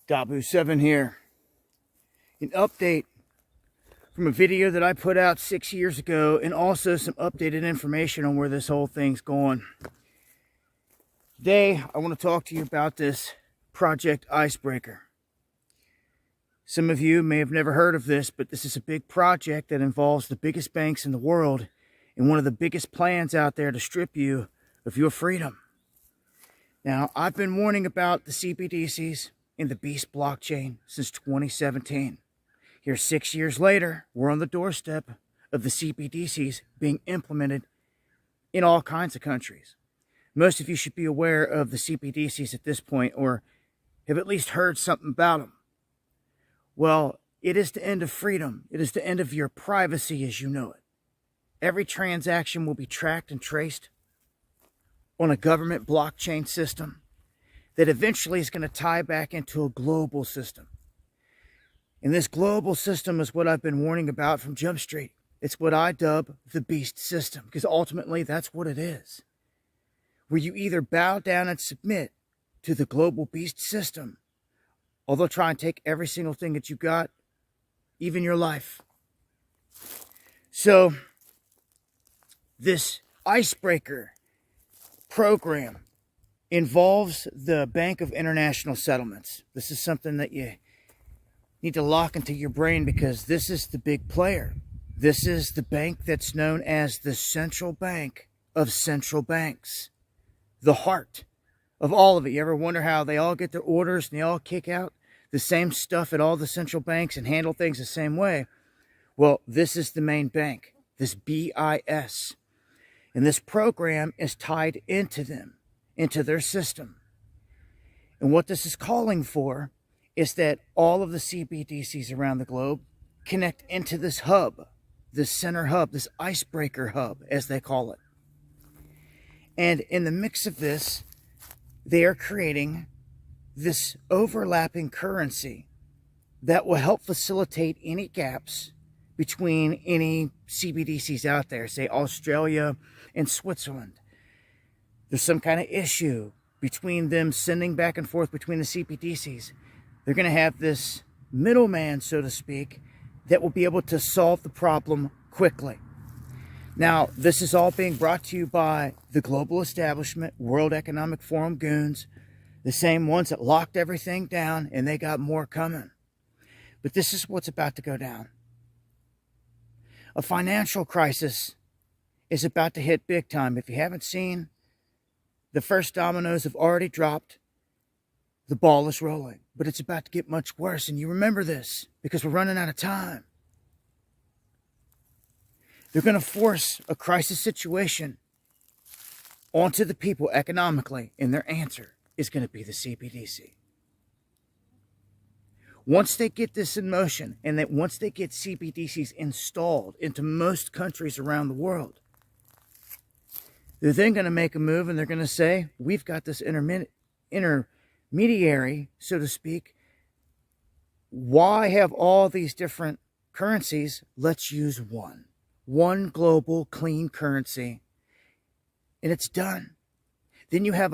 Dabu7 here. An update from a video that I put out 6 years ago, and also some updated information on where this whole thing's going. Today, I want to talk to you about this Project Icebreaker. Some of you may have never heard of this, but this is a big project that involves the biggest banks in the world and one of the biggest plans out there to strip you of your freedom. Now, I've been warning about the CBDCs and the Beast blockchain since 2017. Here, 6 years later, we're on the doorstep of the CBDCs being implemented in all kinds of countries. Most of you should be aware of the CBDCs at this point, or have at least heard something about them. Well, it is the end of freedom. It is the end of your privacy as you know it. Every transaction will be tracked and traced on a government blockchain system that eventually is going to tie back into a global system. And this global system is what I've been warning about from Jump Street. It's what I dub the Beast system, because ultimately that's what it is. Where you either bow down and submit to the global Beast system, or they'll try and take every single thing that you got, even your life. So, this Icebreaker program involves the Bank of International Settlements. This is something that you need to lock into your brain, because this is the big player. This is the bank that's known as the central bank of central banks. The heart of all of it. You ever wonder how they all get their orders and they all kick out the same stuff at all the central banks and handle things the same way? Well, this is the main bank, this BIS. And this program is tied into them, into their system. And what this is calling for is that all of the CBDCs around the globe connect into this hub, this center hub, this Icebreaker hub, as they call it. And in the mix of this, they are creating this overlapping currency that will help facilitate any gaps between any CBDCs out there, say Australia and Switzerland. There's some kind of issue between them sending back and forth between the CBDCs. They're going to have this middleman, so to speak, that will be able to solve the problem quickly. Now, this is all being brought to you by the global establishment, World Economic Forum goons, the same ones that locked everything down, and they got more coming. But this is what's about to go down. A financial crisis is about to hit big time. If you haven't seen, the first dominoes have already dropped. The ball is rolling, but it's about to get much worse. And you remember this because we're running out of time. They're going to force a crisis situation onto the people economically, and their answer is going to be the CBDC. Once they get this in motion, and that once they get CBDCs installed into most countries around the world, they're then going to make a move, and they're going to say, we've got this intermediary, so to speak. Why have all these different currencies? Let's use one. One global clean currency, and it's done. Then you have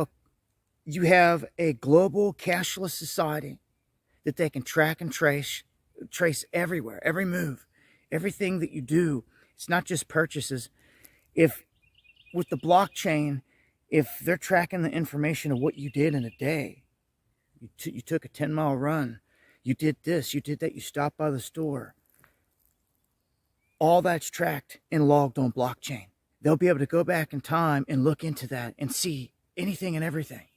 a global cashless society that they can track and trace everywhere, every move, everything that you do. It's not just purchases. If with the blockchain, if they're tracking the information of what you did in a day, you took a 10-mile run, you did this, you did that, you stopped by the store. All that's tracked and logged on blockchain. They'll be able to go back in time and look into that and see anything and everything.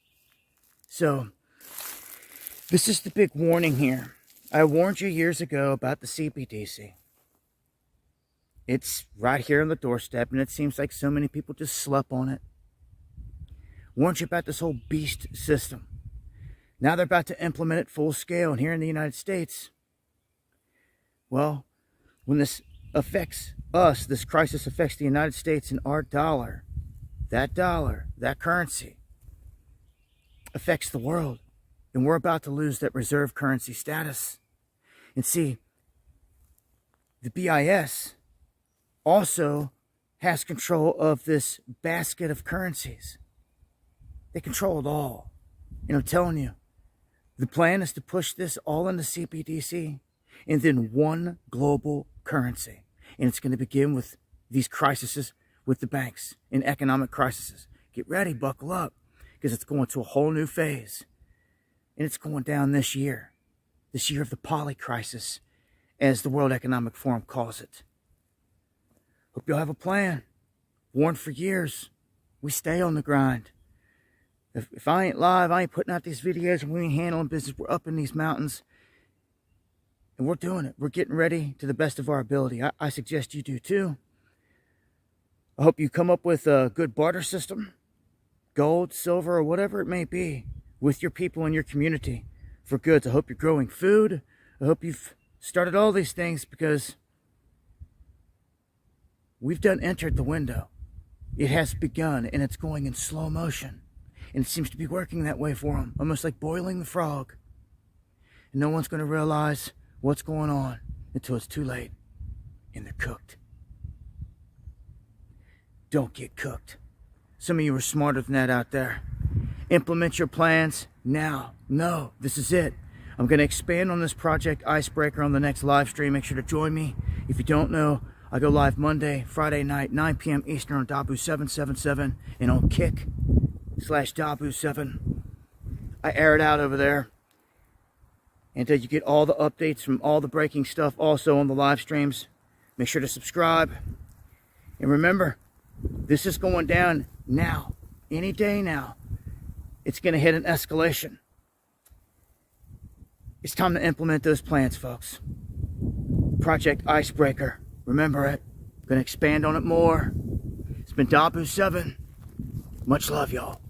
So, this is the big warning here. I warned you years ago about the CBDC. It's right here on the doorstep, and it seems like so many people just slept on it. Warned you about this whole beast system. Now they're about to implement it full scale, and here in the United States, well, when this affects us, this crisis affects the United States and our dollar, that currency affects the world. And we're about to lose that reserve currency status. And see, the BIS also has control of this basket of currencies. They control it all. And I'm telling you, The plan is to push this all into CBDC and then one global currency. And it's going to begin with these crises with the banks and economic crises. Get ready, buckle up, because it's going to a whole new phase. And it's going down this year of the poly crisis, as the World Economic Forum calls it. Hope you'll have a plan. Warned for years. We stay on the grind. If I ain't live, I ain't putting out these videos, and we ain't handling business. We're up in these mountains, and we're doing it. We're getting ready to the best of our ability. I suggest you do too. I hope you come up with a good barter system, gold, silver, or whatever it may be, with your people in your community for goods. I hope you're growing food. I hope you've started all these things, because we've done entered the window. It has begun, and it's going in slow motion. And it seems to be working that way for them, almost like boiling the frog. And no one's going to realize what's going on until it's too late and they're cooked. Don't get cooked. Some of you are smarter than that out there. Implement your plans now. No, this is it. I'm going to expand on this project Icebreaker on the next live stream. Make sure to join me. If you don't know, I go live Monday, Friday night, 9 p.m. Eastern on Dabu 777 and on Kick/Dabu7. I air it out over there until you get all the updates from all the breaking stuff also on the live streams. Make sure to subscribe. And remember, this is going down now. Any day now. It's going to hit an escalation. It's time to implement those plans, folks. Project Icebreaker. Remember it. I'm going to expand on it more. It's been Dabu7. Much love, y'all.